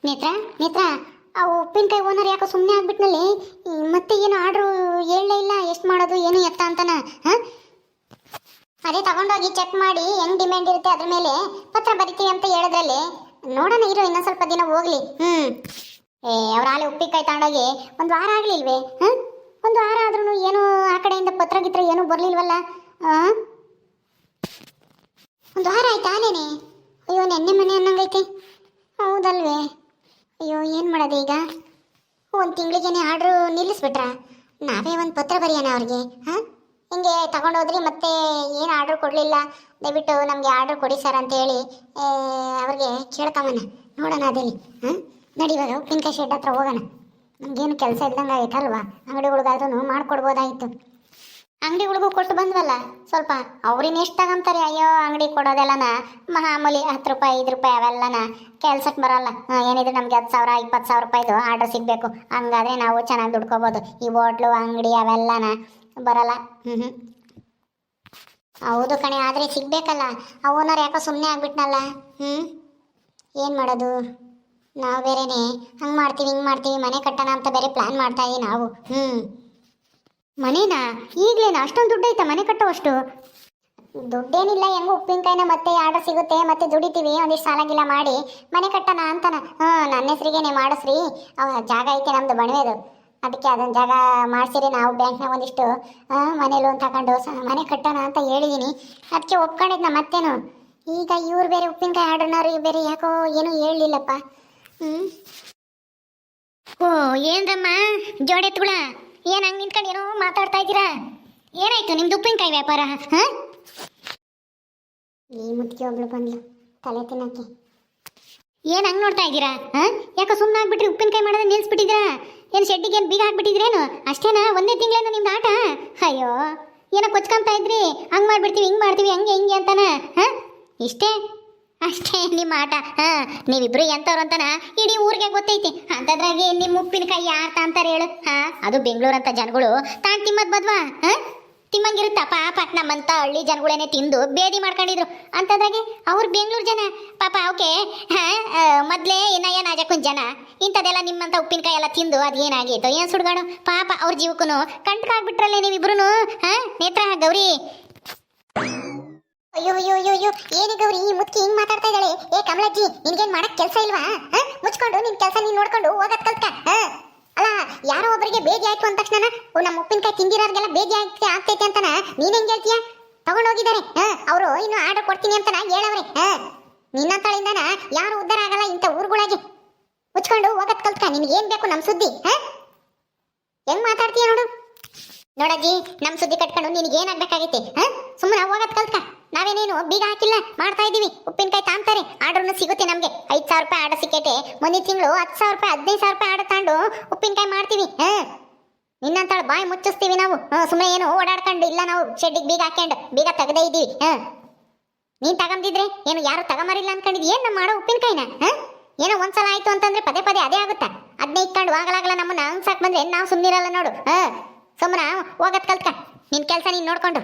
ನೇತ್ರ ನೇತ್ರ ಆ ಉಪ್ಪಿನಕಾಯಿ ಓನರ್ ಯಾಕೋ ಸುಮ್ಮನೆ ಆಗ್ಬಿಟ್ನಲ್ಲಿ. ಮತ್ತೆ ಏನು ಆರ್ಡ್ರು ಹೇಳಲೇ ಇಲ್ಲ, ಎಷ್ಟು ಮಾಡೋದು ಏನು ಎತ್ತ ಅಂತನ. ಹಾಂ, ಅದೇ ತಗೊಂಡೋಗಿ ಚೆಕ್ ಮಾಡಿ ಹೆಂಗ್ ಡಿಮ್ಯಾಂಡ್ ಇರುತ್ತೆ ಅದ್ರ ಮೇಲೆ ಪತ್ರ ಬರಿತೀವಿ ಅಂತ ಹೇಳಿದ್ರಲ್ಲಿ. ನೋಡೋಣ ಇರೋ, ಇನ್ನೊಂದು ಸ್ವಲ್ಪ ದಿನ ಹೋಗ್ಲಿ. ಅವ್ರ ಆಲೆ ಉಪ್ಪಿನಕಾಯಿ ತಗೊಂಡೋಗಿ ಒಂದು ವಾರ ಆಗ್ಲಿಲ್ವೇ? ಹಾಂ, ಒಂದು ವಾರ ಆದ್ರೂ ಏನು ಆ ಕಡೆಯಿಂದ ಪತ್ರ ಗಿತ್ರ ಏನೂ ಬರ್ಲಿಲ್ವಲ್ಲ. ಒಂದು ವಾರ ಆಯ್ತಾ ಆಲೇನೆ? ಅಯ್ಯೋ, ನೆನ್ನೆ ಮನೆ ಅನ್ನಂಗೈತೆ. ಹೌದಲ್ವೇ? ಅಯ್ಯೋ, ಏನು ಮಾಡೋದು ಈಗ? ಒಂದು ತಿಂಗಳಿಗೇನೆ ಆರ್ಡ್ರು ನಿಲ್ಲಿಸ್ಬಿಟ್ರಾ? ನಾವೇ ಒಂದು ಪತ್ರ ಬರೆಯೋಣ ಅವ್ರಿಗೆ. ಹಾಂ, ಹಿಂಗೆ ತಗೊಂಡೋದ್ರಿ ಮತ್ತೆ ಏನು ಆರ್ಡ್ರ್ ಕೊಡಲಿಲ್ಲ, ದಯವಿಟ್ಟು ನಮಗೆ ಆರ್ಡ್ರ್ ಕೊಡಿ ಸರ್ ಅಂತ ಹೇಳಿ ಅವ್ರಿಗೆ ಕೇಳ್ಕೊಂಬನ. ನೋಡೋಣ ಅದೇಲಿ. ಹಾಂ, ನಡಿವಾಗ ಉಪ್ಪಿನಕಾಯಿ ಶೆಡ್ ಹತ್ರ ಹೋಗೋಣ. ನಮಗೇನು ಕೆಲಸ ಇಲ್ದಂಗೆ ಆಯ್ತಲ್ವಾ? ಅಂಗಡಿಗಳಿಗಾದ್ರೂ ಮಾಡಿಕೊಡ್ಬೋದಾಯಿತು. ಅಂಗಡಿಗಳಿಗೂ ಕೊಟ್ಟು ಬಂದ್ವಲ್ಲ ಸ್ವಲ್ಪ, ಅವ್ರಿನ ಎಷ್ಟು ತಗೊಂತಾರೆ? ಅಯ್ಯೋ, ಅಂಗಡಿ ಕೊಡೋದೆಲ್ಲನ ಮಾಮೂಲಿ 10 ರೂಪಾಯಿ 5 ರೂಪಾಯಿ ಅವೆಲ್ಲನ ಕೆಲ್ಸಕ್ಕೆ ಬರೋಲ್ಲ. ಏನಿದ್ರು ನಮಗೆ 10,000 20,000 ರೂಪಾಯಿದು ಆರ್ಡರ್ ಸಿಗಬೇಕು. ಹಂಗಾದ್ರೆ ನಾವು ಚೆನ್ನಾಗಿ ದುಡ್ಕೋಬೋದು. ಈ ಹೋಟ್ಲು ಅಂಗಡಿ ಅವೆಲ್ಲನ ಬರಲ್ಲ. ಹೌದು ಕಣೆ, ಆದರೆ ಸಿಗ್ಬೇಕಲ್ಲ. ಆ ಓನರ್ ಯಾಕೋ ಸುಮ್ಮನೆ ಆಗ್ಬಿಟ್ನಲ್ಲ. ಏನು ಮಾಡೋದು? ನಾವು ಬೇರೆನೆ ಹಂಗೆ ಮಾಡ್ತೀವಿ ಹಿಂಗೆ ಮಾಡ್ತೀವಿ, ಮನೆ ಕಟ್ಟೋಣ ಅಂತ ಬೇರೆ ಪ್ಲ್ಯಾನ್ ಮಾಡ್ತಾ ಇದೀವಿ ನಾವು. ಮನೇನಾ? ಈಗಲೇನಾ? ಅಷ್ಟೊಂದು ದುಡ್ಡು ಐತಾ ಮನೆ ಕಟ್ಟೋವಷ್ಟು? ದುಡ್ಡೇನಿಲ್ಲ, ಹೆಂಗೋ ಉಪ್ಪಿನಕಾಯಿನ ಮತ್ತೆ ಆರ್ಡರ್ ಸಿಗುತ್ತೆ, ಮತ್ತೆ ದುಡಿತೀವಿ, ಒಂದಿಷ್ಟು ಸಾಲ ಗಿಲ ಮಾಡಿ ಮನೆ ಕಟ್ಟೋಣ ಅಂತನ. ನನ್ನ ಹೆಸ್ರಿಗೇನೆ ಮಾಡಿಸ್ರಿ, ಜಾಗ ಐತೆ ನಮ್ಮದು ಬಣವೇದು. ಅದಕ್ಕೆ ಅದೊಂದು ಜಾಗ ಮಾಡಿಸಿರಿ, ನಾವು ಬ್ಯಾಂಕ್ನಾಗ ಒಂದಿಷ್ಟು ಮನೆ ಲೋನ್ ತಗೊಂಡು ಮನೆ ಕಟ್ಟೋಣ ಅಂತ ಹೇಳಿದ್ದೀನಿ. ಅದಕ್ಕೆ ಒಪ್ಕೊಂಡಿದ್ನ. ಮತ್ತೇನು ಈಗ ಇವ್ರು ಬೇರೆ ಉಪ್ಪಿನಕಾಯಿ ಆರ್ಡರ್ನವ್ರಿಗೆ ಬೇರೆ ಯಾಕೋ ಏನೂ ಹೇಳಲಿಲ್ಲಪ್ಪ. ಓ, ಏನ್ರಮ್ಮ ಜೋಡೆತ್ಗಳ, ಏನು ಹಂಗೆ ನಿಂತ್ಕೊಂಡು ಏನೋ ಮಾತಾಡ್ತಾ ಇದ್ದೀರಾ? ಏನಾಯ್ತು ನಿಮ್ದು ಉಪ್ಪಿನಕಾಯಿ ವ್ಯಾಪಾರ? ಹಾಂ, ಈ ಮುತ್ತಿಗೆ ಒಬ್ಳು ಬಂದ್ಲು ತಲೆ ತಿನ್ನಕ್ಕೆ. ಏನು ಹಂಗೆ ನೋಡ್ತಾ ಇದ್ದೀರಾ? ಹಾಂ, ಯಾಕೋ ಸುಮ್ಮನೆ ಆಗ್ಬಿಟ್ರಿ? ಉಪ್ಪಿನಕಾಯಿ ಮಾಡೋದು ನಿಲ್ಲಿಸ್ಬಿಟ್ಟಿದ್ದೀರಾ? ಏನು ಶೆಡ್ಡಿಗೆ ಏನು ಬೀಗ ಹಾಕ್ಬಿಟ್ಟಿದ್ರೇನು? ಅಷ್ಟೇನಾ? ಒಂದೇ ತಿಂಗಳೇನು ನಿಮ್ದು ಆಟ? ಅಯ್ಯೋ, ಏನೋ ಕೊಚ್ಕೊಂತ ಇದ್ರಿ, ಹಂಗೆ ಮಾಡ್ಬಿಡ್ತೀವಿ ಹಿಂಗೆ ಮಾಡ್ತೀವಿ ಹಂಗೆ ಹಿಂಗೆ ಅಂತಾನ. ಹಾಂ, ಇಷ್ಟೇ ಅಷ್ಟೇ ನಿಮ್ಮ ಆಟ. ನೀವಿಬ್ರು ಎಂಥವ್ರು ಅಂತಾನ ಇಡೀ ಊರಿಗೆ ಗೊತ್ತೈತಿ. ಅಂತದ್ರಾಗೆ ನಿಮ್ಮ ಉಪ್ಪಿನಕಾಯಿ ಯಾರು ತಾಂತಾರೆ ಹೇಳು? ಅದು ಬೆಂಗಳೂರಂತ ಜನಗಳು ತಾನು ತಿಮ್ಮದ್ ಬದ್ವಾ? ತಿಮ್ಮಂಗಿರುತ್ತ ಪಾಪ. ನಮ್ಮಂತ ಹಳ್ಳಿ ಜನಗಳೇನೆ ತಿಂದು ಬೇದಿ ಮಾಡ್ಕೊಂಡಿದ್ರು. ಅಂತದ್ರಾಗೆ ಅವ್ರು ಬೆಂಗಳೂರು ಜನ ಪಾಪ. ಅವಕ್ಕೆ ಮೊದಲೇ ಏನಯ್ಯ ನಾಜಕ್ಕನ್ ಜನ ಇಂಥದ್ದೆಲ್ಲ ನಿಮ್ಮಂತ ಉಪ್ಪಿನಕಾಯಿ ಎಲ್ಲ ತಿಂದು ಅದೇನಾಗೈತೋ ಏನು ಸುಡ್ಗಾಡು ಪಾಪ. ಅವ್ರ ಜೀವಕ್ಕೂ ಕಂಟ್ಕಾಗ್ಬಿಟ್ರಲ್ಲೇ ನೀವಿಬ್ರು. ನೇತ್ರ, ಗೌರಿ. ಅಯ್ಯೋ ಅಯ್ಯೋ ಅಯ್ಯೋ ಅಯ್ಯೋ, ಏನೇ ಗೌರಿ ಈ ಮುತ್ಕಿ ಹಿಂಗ್ ಮಾತಾಡ್ತಾ ಇದ್ದಾಳೆ? ಏ ಕಮಲಜ್ಜಿ, ನಿನ್ಗೇನ್ ಮಾಡಕ್ ಕೆಲಸ ಇಲ್ವಾ? ಮುಚ್ಕೊಂಡು ನಿನ್ ಕೆಲಸ ನೀನ್ ನೋಡ್ಕೊಂಡು ಹೋಗತ್ ಕಲ್ತ. ಅಲ್ಲ, ಯಾರೋ ಒಬ್ಬರಿಗೆ ಬೇಜಿ ಆಯ್ತು ಅಂದ ತಕ್ಷಣ ನಮ್ಮ ಉಪ್ಪಿನಕಾಯಿ ತಿಂದಿರೋರ್ಗೆಲ್ಲ ಬೇಜಿ ಆಗ್ತೈತೆ ಅಂತಾನ ನೀನ್ ಹೆಂಗ್ ಹೇಳ್ತೀಯ? ತಗೊಂಡೋಗಿದ್ದಾರೆ ಅವರು, ಇನ್ನು ಆರ್ಡರ್ ಕೊಡ್ತೀನಿ ಅಂತಾನ ಹೇಳವ್ರೆ. ನಿನ್ನಂತಳಿಂದನ ಯಾರು ಉದ್ಧಾರ ಆಗಲ್ಲ ಇಂಥ ಊರುಗಳಾಗಿ. ಮುಚ್ಕೊಂಡು ಹೋಗತ್ ಕಲ್ತ. ನಿನ್ಗೇನ್ ಬೇಕು ನಮ್ ಸುದ್ದಿ? ಹೆಂಗ್ ಮಾತಾಡ್ತೀಯ ನೋಡು. ನೋಡಜ್ಜಿ, ನಮ್ ಸುದ್ದಿ ಕಟ್ಕೊಂಡು ನಿನಗೇನಾಗ್ಬೇಕಾಗೈತಿ? ಸುಮ್ಮನೆ ಹೋಗತ್ ಕಲ್ತ. ನಾವೇನೇನು ಬೀಗ ಹಾಕಿಲ್ಲ, ಮಾಡ್ತಾ ಇದೀವಿ. ಉಪ್ಪಿನಕಾಯಿ ತಾಂತಾರೆ, ಆರ್ಡರ್ನು ಸಿಗುತ್ತೆ ನಮಗೆ. 5,000 ರೂಪಾಯಿ ಆರ್ಡರ್ ಸಿಕ್ಕೈತೆ. ಮುಂದಿನ ತಿಂಗಳು 10,000 ರೂಪಾಯಿ 15,000 ರೂಪಾಯಿ ಆರ್ಡರ್ ತಗೊಂಡು ಉಪ್ಪಿನಕಾಯಿ ಮಾಡ್ತೀವಿ. ನಿನ್ನಂತಾಳ ಬಾಯಿ ಮುಚ್ಚಿಸ್ತೀವಿ ನಾವು. ಸುಮ್ಮನೆ ಏನು ಓಡಾಡ್ಕೊಂಡು ಇಲ್ಲ, ನಾವು ಶೆಡ್ಡಿಗೆ ಬೀಗ ಹಾಕೊಂಡು ಬೀಗ ತೆಗದೇ ಇದ್ದೀವಿ. ನೀನ್ ತಗೊಂಡಿದ್ರೆ ಏನು ಯಾರು ತಗೊಂಬರಿಲ್ಲ ಅನ್ಕೊಂಡಿದ್? ಏನ್ ನಮ್ಮ ಮಾಡೋ ಉಪ್ಪಿನಕಾಯಿನ? ಏನೋ ಒಂದ್ಸಲ ಆಯ್ತು ಅಂತಂದ್ರೆ ಪದೇ ಪದೇ ಅದೇ ಆಗುತ್ತಾ? ಅದನ್ನೇ ಇಟ್ಕೊಂಡು ಆಗಲಾಗಲ್ಲ ನಮ್ಮನ್ನ ಹಂಗ್ಸಾಕ್ ಬಂದ್ರೆ ನಾವು ಸುಮ್ಮನಿರಲ್ಲ ನೋಡು. ಸುಮ್ಮನ ಹೋಗತ್ ಕಲ್ತ್ಕ, ನಿನ್ ಕೆಲಸ ನೀನ್ ನೋಡ್ಕೊಂಡು.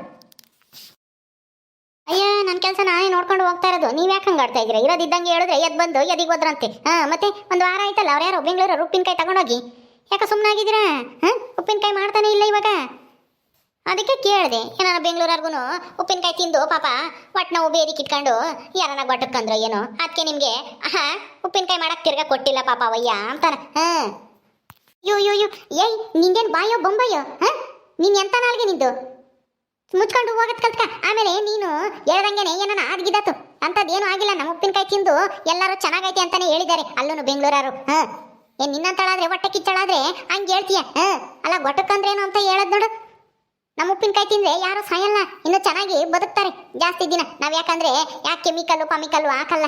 ಅಯ್ಯ, ನನ್ನ ಕೆಲಸ ನಾನೇ ನೋಡ್ಕೊಂಡು ಹೋಗ್ತಾ ಇರೋದು. ನೀವು ಯಾಕೆ ಹಂಗೆ ಆಡ್ತಾ ಇದ್ದೀರಾ? ಇರೋದಿದ್ದಂಗೆ ಹೇಳಿದ್ರೆ ಎದ್ ಬಂದು ಎದಿಗೆ ಹೋದ್ರಂತೆ. ಮತ್ತೆ ಒಂದು ವಾರ ಆಯ್ತಲ್ಲ, ಅವ್ರು ಯಾರೋ ಬೆಂಗಳೂರು ಉಪ್ಪಿನಕಾಯಿ ತಗೊಂಡೋಗಿ. ಯಾಕೆ ಸುಮ್ಮನಾಗಿದ್ದೀರಾ? ಉಪ್ಪಿನಕಾಯಿ ಮಾಡ್ತಾನೆ ಇಲ್ಲ ಇವಾಗ. ಅದಕ್ಕೆ ಕೇಳಿದೆ, ಏನಾರ ಬೆಂಗಳೂರಿಗೂ ಉಪ್ಪಿನಕಾಯಿ ತಿಂದು ಪಾಪ ಒಟ್ಟು ನಾವು ಬೇರೆ ಕಿಟ್ಕೊಂಡು ಯಾರನ್ನ ಗೊಟ್ಟಕ್ಕಂದ್ರು ಏನೋ. ಅದಕ್ಕೆ ನಿಮಗೆ ಉಪ್ಪಿನಕಾಯಿ ಮಾಡಕ್ಕೆ ತಿರ್ಗಾ ಕೊಟ್ಟಿಲ್ಲ ಪಾಪ ಅವಯ್ಯ ಅಂತಾನ. ಯೋ ಯೋ ಯೋ, ಏಯ್ ನಿಂಗೇನು ಬಾಯೋ ಬೊಂಬಯ್ಯೋ? ನೀನು ಎಂತ ನಾಲ್ಗೆ ನಿಂದು? ಮುಚ್ಕೊಂಡು ಹೋಗತ್ ಕಲ್ತ್ಕ. ಆಮೇಲೆ ನೀನು ಹೇಳ್ದಂಗೆನೆ ಏನನ ಆದ್ಗಿದ್ದಾತು ಅಂತದೇನು ಆಗಿಲ್ಲ. ನಮ್ಮ ಉಪ್ಪಿನಕಾಯಿ ತಿಂದು ಎಲ್ಲರೂ ಚೆನ್ನಾಗೈತೆ ಅಂತಾನೆ ಹೇಳಿದ್ದಾರೆ ಅಲ್ಲೂ ಬೆಂಗಳೂರರು. ಏನ್ ನಿನ್ನಂತಳಾದ್ರೆ ಹೊಟ್ಟೆ ಕಿಚ್ಚಳಾದ್ರೆ ಹಂಗೆ ಹೇಳ್ತೀಯ? ಅಲ್ಲ, ಗೊಟ್ಟಕ್ಕಂದ್ರೇನು ಅಂತ ಹೇಳದ್ ನೋಡು. ನಮ್ಮ ಉಪ್ಪಿನಕಾಯಿ ತಿಂದ್ರೆ ಯಾರು ಸಾಯಲ್ಲ, ಇನ್ನು ಚೆನ್ನಾಗಿ ಬದುಕ್ತಾರೆ ಜಾಸ್ತಿ ದಿನ. ನಾವ್ ಯಾಕಂದ್ರೆ ಯಾಕೆ ಕೆಮಿಕಲ್ಲು ಹಾಕಲ್ಲ.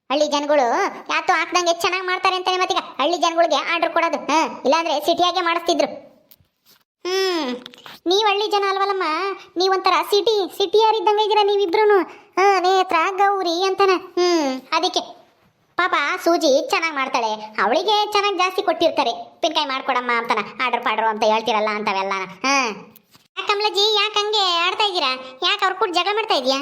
ಹಳ್ಳಿ ಜನಗಳು ಯಾತು ಹಾಕ್ದಂಗೆ ಚೆನ್ನಾಗಿ ಮಾಡ್ತಾರೆ ಅಂತಾನೆ ಮತ್ತೀಗ ಹಳ್ಳಿ ಜನಗಳಿಗೆ ಆರ್ಡರ್ ಕೊಡೋದು. ಇಲ್ಲಾಂದ್ರೆ ಸಿಟಿಯಾಗೆ ಮಾಡಿಸ್ತಿದ್ರು. ನೀವು ಹಳ್ಳಿ ಜನ ಅಲ್ವಲ್ಲಮ್ಮ, ನೀವೊಂಥರ ಸಿಟಿಯಾರಿದ್ದಂಗೆ ಇದ್ದೀರಾ ನೀವಿಬ್ರು. ನೇತ್ರ, ಗೌರಿ ಅಂತಾನ. ಅದಕ್ಕೆ ಪಾಪ ಸೂಜಿ ಚೆನ್ನಾಗಿ ಮಾಡ್ತಾಳೆ, ಅವಳಿಗೆ ಚೆನ್ನಾಗಿ ಜಾಸ್ತಿ ಕೊಟ್ಟಿರ್ತಾರೆ. ಉಪ್ಪಿನಕಾಯಿ ಮಾಡ್ಕೊಡಮ್ಮ ಅಂತಾನ, ಆರ್ಡರ್ ಪಾಡ್ರು ಅಂತ ಹೇಳ್ತಿರಲ್ಲ ಅಂತವೆಲ್ಲ. ಯಾಕೆ ಕಮಲಜ್ಜಿ, ಯಾಕೆ ಹಂಗೆ ಆಡ್ತಾ ಇದ್ದೀರಾ? ಯಾಕೆ ಅವ್ರ ಕೂಡ ಜಗಳ ಮಾಡ್ತಾ ಇದೀಯಾ?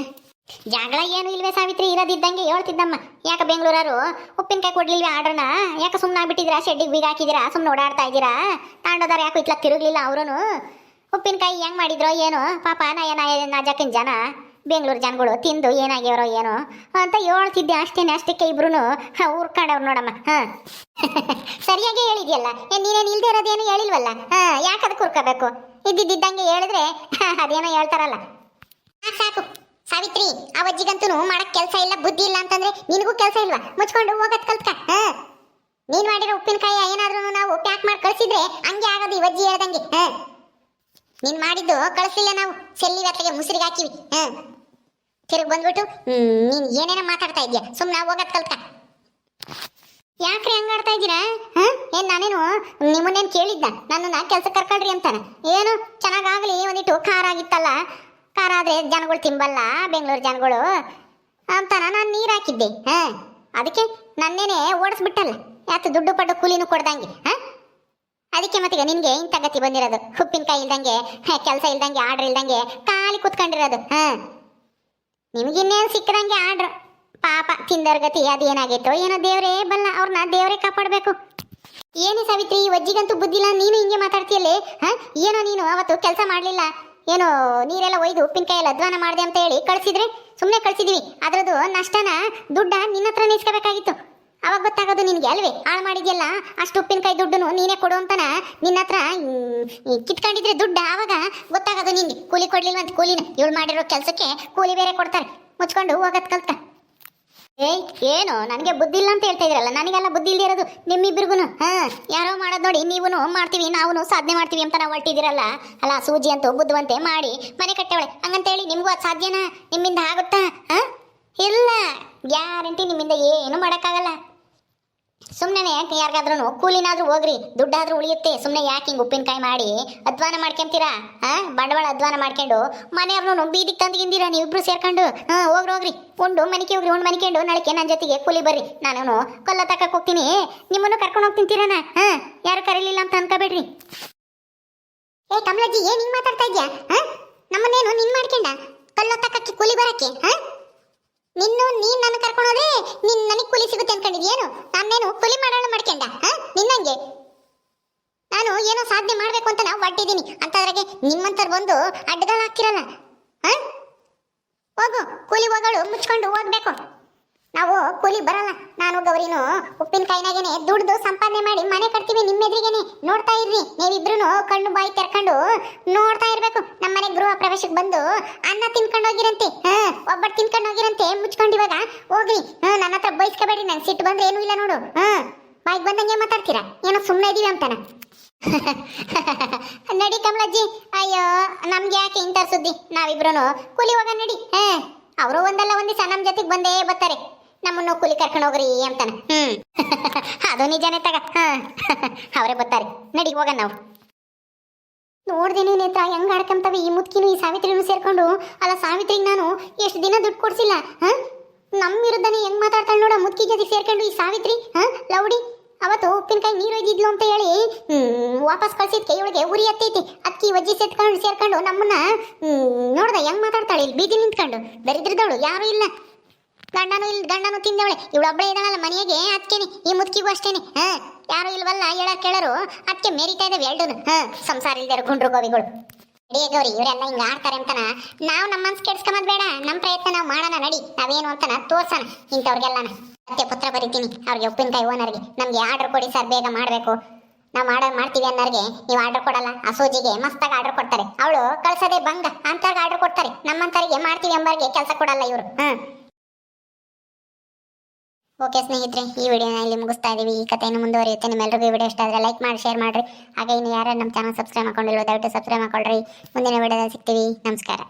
ಜಗಳ ಏನು ಇಲ್ವೇ ಸಾವಿತ್ರಿ, ಇರೋದಿದ್ದಂಗೆ ಹೇಳ್ತಿದ್ದಮ್ಮ. ಯಾಕೆ ಬೆಂಗಳೂರವರು ಉಪ್ಪಿನಕಾಯಿ ಕೊಡ್ಲಿಲ್ವೇ ಆರ್ಡ್ರನ್ನ? ಯಾಕೆ ಸುಮ್ಮನೆ ಆಗ್ಬಿಟ್ಟಿದ್ದೀರಾ? ಶೆಡ್ಡಿಗೆ ಬೀಗ ಹಾಕಿದ್ದೀರಾ? ಸುಮ್ಮನೆ ಓಡಾಡ್ತಾ ಇದ್ದೀರಾ? ತಾಂಡೋದಾರ ಯಾಕೆ ಇತ್ಲ ತಿರುಗಲಿಲ್ಲ ಅವರು? ಉಪ್ಪಿನಕಾಯಿ ಹೆಂಗೆ ಮಾಡಿದ್ರೋ ಏನೋ ಪಾಪ ನಾಜಕ್ಕನ ಜನ ಬೆಂಗಳೂರು ಜನಗಳು ತಿಂದು ಏನಾಗ್ಯಾರೋ ಏನೋ ಅಂತ ಹೇಳ್ತಿದ್ದೆ. ಅಷ್ಟಕ್ಕೆ ಇಬ್ರು ಊರ್ಕೊಂಡವ್ರು ನೋಡಮ್ಮ. ಸರಿಯಾಗಿ ಹೇಳಿದ್ಯಲ್ಲ, ನೀನೇನು ಇಲ್ದೇ ಇರೋದೇನು ಹೇಳಿಲ್ವಲ್ಲ. ಯಾಕೆ ಅದಕ್ಕೆ ಹುರ್ಕೋಬೇಕು? ಇದ್ದಿದ್ದಂಗೆ ಹೇಳಿದ್ರೆ ಅದೇನೋ ಹೇಳ್ತಾರಲ್ಲ. ಸಾಕು ಸಾವಿತ್ರಿ, ಆ ಅಜ್ಜಿಗಂತೂ ಮಾಡಕ್ ಕೆಲಸ ಇಲ್ಲ, ಬುದ್ಧಿ ಇಲ್ಲ ಅಂತಂದ್ರೆ ನಿನಗೂ ಕೆಲಸ ಇಲ್ವಾ? ಮುಚ್ಕೊಂಡು ಹೋಗತ್ ಕಲ್ತ್ಕ. ನೀನ್ ಮಾಡಿರೋ ಉಪ್ಪಿನಕಾಯಿ ಏನಾದ್ರೂ ನಾವು ಪ್ಯಾಕ್ ಮಾಡಿ ಕಳ್ಸಿದ್ರೆ ಹಂಗೆ ಆಗೋದು ಈ ಅಜ್ಜಿ ಹೇಳ್ದಂಗೆ. ನೀನ್ ಮಾಡಿದ್ದು ಕಳಿಸ್ಲಿಲ್ಲ, ನಾವು ಸೆಲ್ಲಿ ಅತ್ಲಗೆ ಮುಸುರಿಗೆ ಹಾಕಿವಿ. ತಿರುಗಿ ಬಂದ್ಬಿಟ್ಟು ನೀನ್ ಏನೇನೋ ಮಾತಾಡ್ತಾ ಇದ್ಯಾ? ಸುಮ್ಮನೆ ಹೋಗತ್ ಕಲ್ತ್ಕ. ಯಾಕ್ರಿ ಹಂಗಾಡ್ತಾ ಇದ್ದೀರಾ? ಏನ್ ನಾನೇನು ನಿಮ್ಮನ್ನೇನು ಕೇಳಿದ್ದ ನನ್ನನ್ನ ಕೆಲ್ಸಕ್ಕೆ ಕರ್ಕೊಳ್ರಿ ಅಂತಾನ? ಏನು ಚೆನ್ನಾಗಾಗ್ಲಿ ಒಂದಿಟ್ಟು ಖಾರ ಆಗಿತ್ತಲ್ಲ, ಖಾರ ಆದ್ರೆ ಜನಗಳು ತಿಂಬಲ್ಲ ಬೆಂಗಳೂರು ಜನಗಳು ಅಂತಾನ ನಾನು ನೀರು ಹಾಕಿದ್ದೆ. ಅದಕ್ಕೆ ನನ್ನೇನೆ ಓಡಿಸ್ಬಿಟ್ಟಲ್ಲ, ಯಾತು ದುಡ್ಡು ಪಡ್ಡು ಕೂಲಿನೂ ಕೊಡ್ದಂಗೆ. ಅದಕ್ಕೆ ಮತ್ತೀಗ ನಿನ್ಗೆ ಇಂಥ ಗತಿ ಬಂದಿರೋದು. ಉಪ್ಪಿನಕಾಯಿ ಇಲ್ದಂಗೆ, ಕೆಲಸ ಇಲ್ದಂಗೆ, ಆರ್ಡ್ರ್ ಇಲ್ದಂಗೆ ಖಾಲಿ ಕುತ್ಕೊಂಡಿರೋದು. ನಿಮ್ಗಿನ್ನೇನು ಸಿಕ್ಕದಂಗೆ ಆರ್ಡ್ರ್. ಪಾಪ ತಿಂದರ್ ಗತಿ ಅದೇನಾಗೈತೋ ಏನೋ, ದೇವರೇ ಬಲ್ಲ. ಅವ್ರನ್ನ ದೇವರೇ ಕಾಪಾಡಬೇಕು. ಏನೇ ಸಾವಿತ್ರಿ, ಈ ಅಜ್ಜಿಗಂತೂ ಬುದ್ಧಿಲ್ಲ. ನೀನು ಹಿಂಗೆ ಮಾತಾಡ್ತೀಯಲ್ಲೇ? ಏನೋ ನೀನು ಅವತ್ತು ಕೆಲಸ ಮಾಡಲಿಲ್ಲ, ಏನೋ ನೀರೆಲ್ಲ ಒಯ್ದು ಉಪ್ಪಿನಕಾಯಿ ಎಲ್ಲ ಅಧ್ವಾನ ಮಾಡಿದೆ ಅಂತ ಹೇಳಿ ಕಳಿಸಿದ್ರೆ ಸುಮ್ಮನೆ ಕಳಿಸಿದ್ವಿ. ಅದ್ರದ್ದು ನಷ್ಟನ ದುಡ್ಡ ನಿನ್ನ ಹತ್ರ ನಿಲ್ಸ್ಕೋಬೇಕಾಗಿತ್ತು. ಅವಾಗ ಗೊತ್ತಾಗೋದು ನಿನ್ಗೆ ಅಲ್ವೇ? ಹಾಳು ಮಾಡಿದ್ಯಲ್ಲ ಅಷ್ಟು ಉಪ್ಪಿನಕಾಯಿ ದುಡ್ಡು ನೀನೇ ಕೊಡು ಅಂತಾನ ನಿನ್ನ ಹತ್ರ ಕಿತ್ಕೊಂಡಿದ್ರೆ ದುಡ್ಡ, ಆವಾಗ ಗೊತ್ತಾಗೋದು ನಿನ್ಗೆ. ಕೂಲಿ ಕೊಡ್ಲಿಲ್ವಂತ ಕೂಲಿನ ಇವಳು ಮಾಡಿರೋ ಕೆಲಸಕ್ಕೆ ಕೂಲಿ ಬೇರೆ ಕೊಡ್ತಾರೆ. ಮುಚ್ಕೊಂಡು ಹೋಗತ್ ಕಲ್ತ. ಏನು ನನಗೆ ಬುದ್ಧಿ ಇಲ್ಲ ಅಂತ ಹೇಳ್ತಾ ಇದ್ರಲ್ಲ? ನನಗೆಲ್ಲ ಬುದ್ಧಿ ಇಲ್ಲದೆ ಇರೋದು ನಿಮ್ಮಿಬ್ರಿಗೂ. ಯಾರೋ ಮಾಡೋದು ನೋಡಿ ನೀವು ಮಾಡ್ತೀವಿ, ನಾವು ಸಾಧನೆ ಮಾಡ್ತೀವಿ ಅಂತ ನಾವು ಹೊರಟಿದ್ದೀರಲ್ಲ. ಅಲ್ಲ, ಸೂಜಿ ಅಂತೂ ಬುದ್ಧಿವಂತೆ ಮಾಡಿ ಮನೆ ಕಟ್ಟವಳೆ ಹಂಗಂತೇಳಿ ನಿಮಗೂ ಅದು ಸಾಧ್ಯನಾ? ನಿಮ್ಮಿಂದ ಆಗುತ್ತಾ? ಇಲ್ಲ, ಗ್ಯಾರಂಟಿ ನಿಮ್ಮಿಂದ ಏನು ಮಾಡೋಕ್ಕಾಗಲ್ಲ. ಸುಮ್ಮನೆ ಯಾರಿಗಾದ್ರೂ ಕೂಲಿನಾದ್ರೂ ಹೋಗ್ರಿ, ದುಡ್ಡಾದ್ರೂ ಉಳಿಯುತ್ತೆ. ಸುಮ್ಮನೆ ಯಾಕೆ ಹಿಂಗೆ ಉಪ್ಪಿನಕಾಯಿ ಮಾಡಿ ಅಧ್ವಾನ ಮಾಡ್ಕೊಂತೀರಾ? ಬಂಡವಾಳ ಅಧ್ವಾನ ಮಾಡ್ಕೊಂಡು ಮನೆಯವ್ರನ್ನೂ ಬೀದಿಗೆ ತಂದ್ಗಿಂದಿರಾ ನೀವಿಬ್ರು ಸೇರ್ಕೊಂಡು. ಹೋಗ್ರಿ ಉಂಡು ಮನಿಕೆ ಹೋಗ್ರಿ, ಉಂಡು ಮನಿಕೊಂಡು ನಾಳೆಗೆ ನನ್ನ ಜೊತೆಗೆ ಕೂಲಿ ಬರ್ರಿ. ನಾನು ಕೊಲ್ಲ ತಕ್ಕಕ್ಕೆ ಹೋಗ್ತೀನಿ, ನಿಮ್ಮನ್ನು ಕರ್ಕೊಂಡು ಹೋಗ್ತೀನಿ ತಿರಣ. ಯಾರು ಕರೀಲಿಲ್ಲ ಅಂತ ಅನ್ಕೋಬೇಡ್ರಿ. ಕಮಲಜ್ಜಿ, ಏನ್ ಹಿಂಗ್ ಮಾತಾಡ್ತಾ ಇದ್ಯಾ? ನಮ್ಮನ್ನೇನು ನಿನ್ ಮಾಡ್ಕೊಂಡ ಕಲ್ಲ ತಕ್ಕಕ್ಕೆ ಕೂಲಿ ಬರಕ್ಕೆ? ನೀನ್ ನನ್ನ ಕರ್ಕೊಂಡೋದ್ರೆ ನನಗೆ ಕೂಲಿ ಸಿಗುತ್ತೆ ಅನ್ಕೊಂಡಿದ್ಯೇನು? ನಾನೇನು ಕೂಲಿ ಮಾಡೋಣ ಮಾಡ್ಕೊಂಡ ನಿನ್ನಂಗೆ? ನಾನು ಏನೋ ಸಾಧನೆ ಮಾಡ್ಬೇಕು ಅಂತ ನಾವು ಹೊರಟಿದ್ದೀನಿ ಅಂತದ್ರಾಗೆ ನಿಮ್ಮಂತವ್ರು ಬಂದು ಅಡ್ಡಗಾಲ ಹಾಕಿರಲ್ಲ. ಹೋಗು, ಕೂಲಿ ಹೋಗಳು ಮುಚ್ಕೊಂಡು ಹೋಗ್ಬೇಕು. ನಾವು ಕೂಲಿ ಬರಲ್ಲ. ನಾನು ಗೌರಿನು ಉಪ್ಪಿನಕಾಯಿನಾಗೇನೆ ದುಡ್ದು ಸಂಪಾದನೆ ಮಾಡಿ ಮನೆ ಕಟ್ತೀವಿ. ನಿಮ್ಮೆದ್ರಿಗೇನೆ ನೋಡ್ತಾ ಇರ್ರಿ. ನೀವಿಬ್ರು ಕಣ್ಣು ಬಾಯಿ ತೆರ್ಕೊಂಡು ನೋಡ್ತಾ ಇರ್ಬೇಕು. ನಮ್ಮ ಮನೆ ಗೃಹ ಪ್ರವೇಶಕ್ಕೆ ಬಂದು ಅನ್ನ ತಿನ್ಕೊಂಡು ಹೋಗಿರಂತೆ, ಒಬ್ಬಟ್ಟು ತಿನ್ಕೊಂಡು ಹೋಗಿರಂತೆ. ಮುಚ್ಕೊಂಡು ಇವಾಗ ಹೋಗ್ರಿ. ನನ್ನ ಹತ್ರ ಬೈಸ್ಕೋಬೇಡಿ, ನಂಗೆ ಸಿಟ್ಟು ಬಂದ್ರೆ ಏನೂ ಇಲ್ಲ ನೋಡು. ಬಾಯಿಗೆ ಬಂದಂಗೆ ಮಾತಾಡ್ತೀರಾ? ಏನೋ ಸುಮ್ಮನೆ ಇದೀವಿ ಅಂತಾನ. ನಡಿ ಕಮಲಜ್ಜಿ. ಅಯ್ಯೋ, ನಮ್ಗೆ ಯಾಕೆ ಇಂಥ ಸುದ್ದಿ? ನಾವಿಬ್ರು ಕೂಲಿ ಹೋಗ ನಡಿ. ಅವರು ಒಂದಲ್ಲ ಒಂದ್ ದಿವಸ ನಮ್ಮ ಜೊತೆಗೆ ಬಂದೇ ಬರ್ತಾರೆ. ನಮ್ಮನ್ನು ಕೂಲಿ ಕರ್ಕೊಂಡು ಹೋಗ್ರಿ ಅಂತಾನೆ. ಅದು ನಿಜಾನೇ ತಗ. ಅವರೇ ಬರ್ತಾರೆ. ನಡಿ ಹೋಗೋಣ ನಾವು. ನೋಡ್ದೇನೆ ನೇತ್ರ ಹೆಂಗ್ ಆಡ್ಕೊಂತವೆ ಈ ಮುದ್ಕಿನೂ ಈ ಸಾವಿತ್ರಿನೂ ಸೇರ್ಕೊಂಡು. ಅಲ್ಲ, ಸಾವಿತ್ರಿಗೆ ನಾನು ಎಷ್ಟು ದಿನ ದುಡ್ಡು ಕೊಡ್ಸಿಲ್ಲ. ನಮ್ಮ ವಿರುದ್ಧನೇ ಹೆಂಗ್ ಮಾತಾಡ್ತಾಳೆ ನೋಡ ಮುದ್ಕಿ ಜೊತೆಗೆ ಸೇರ್ಕೊಂಡು ಈ ಸಾವಿತ್ರಿ. ಲೌಡಿ ಅವತ್ತು ಉಪ್ಪಿನಕಾಯಿ ನೀರು ಒಯ್ದಿದ್ಲು ಅಂತ ಹೇಳಿ ವಾಪಸ್ ಕಳ್ಸಿದ್ಕೆ ಇವಳಿಗೆ ಉರಿ ಹತ್ತೈತಿ. ಅಕ್ಕಿ ವಜ್ಜಿ ಸೇರ್ಕೊಂಡು ನಮ್ಮನ್ನ ನೋಡ್ದ ಹೆಂಗ್ ಮಾತಾಡ್ತಾಳೆ ಇಲ್ಲಿ ಬೀದಿ ನಿಂತ್ಕೊಂಡು. ದರಿದ್ರದವಳು, ಯಾರು ಇಲ್ಲ, ಗಂಡನೂ ತಿಂದವಳೆ. ಇವಳೊಬ್ಬಳೇ ಇದ್ದಾಳಲ್ಲ ಮನೆಗೆ, ಅದಕ್ಕೇನೆ ಈ ಮುದ್ಕಿಗೂ ಅಷ್ಟೇನೆ. ಯಾರು ಇಲ್ವಲ್ಲ ಕೇಳರು, ಅದಕ್ಕೆ ಮೆರಿತಾ ಇದ್ದಾವೆ ಎರಡೂನು. ಸಂಸಾರ ಇಲ್ದಾರ ಗುಂಡ್ರು ಗೋವಿಗಳು. ಗೌರಿ, ಇವರೆಲ್ಲ ಹಿಂಗ ಆಡ್ತಾರೆ ಅಂತನ ನಾವು ನಮ್ಮ ಮನ್ಸು ಕೆಡ್ಸ್ಕೊಂಬದ್ ಬೇಡ. ನಮ್ಮ ಪ್ರಯತ್ನ ನಾವು ಮಾಡೋಣ. ನಡಿ, ನಾವೇನು ಅಂತನ ತೋರ್ಸೋಣ ಇಂಥವ್ರಿಗೆಲ್ಲನ. ಮತ್ತೆ ಪತ್ರ ಬರೀತೀನಿ ಅವ್ರಿಗೆ, ಉಪ್ಪಿನಕಾಯಿ ಓನರ್ಗೆ. ನಮ್ಗೆ ಆರ್ಡರ್ ಕೊಡಿ ಸರ್, ಬೇಗ ಮಾಡಬೇಕು. ನಾವು ಮಾಡ್ತೀವಿ ಅನ್ನೋರಿಗೆ ನೀವು ಆರ್ಡರ್ ಕೊಡಲ್ಲ. ಆ ಸೂಜಿಗೆ ಮಸ್ತಾಗಿ ಆರ್ಡರ್ ಕೊಡ್ತಾರೆ. ಅವಳು ಕಳ್ಸೋದೇ ಬಂಗ ಅಂತಾಗ ಆರ್ಡರ್ ಕೊಡ್ತಾರೆ. ನಮ್ಮಂತರಿಗೆ ಮಾಡ್ತೀವಿ ಎಂಬರ್ಗೆ ಕೆಲಸ ಕೊಡಲ್ಲ ಇವರು. ಓಕೆ ಸ್ನೇಹಿತರೆ, ಈ ವಿಡಿಯೋನ ಇಲ್ಲಿ ಮುಗಿಸ್ತಾ ಇದೀವಿ. ಈ ಕಥೆಯನ್ನು ಮುಂದುವರಿಯುತ್ತೆ. ನಿಮ್ಮೆಲ್ಲರಿಗೂ ಈ ವಿಡಿಯೋ ಇಷ್ಟ ಆದರೆ ಲೈಕ್ ಮಾಡಿ, ಶೇರ್ ಮಾಡಿರಿ. ಹಾಗೆ ಇನ್ನು ಯಾರು ನಮ್ಮ ಚಾನಲ್ ಸಬ್ಸ್ಕ್ರೈಬ್ ಮಾಡ್ಕೊಂಡಿಲ್ಲ ದಯವಿಟ್ಟು ಸಬ್ಸ್ಕ್ರೈಬ್ ಮಾಡ್ಕೊಳ್ರಿ. ಮುಂದಿನ ವಿಡಿಯೋದಲ್ಲಿ ಸಿಗ್ತೀವಿ. ನಮಸ್ಕಾರ.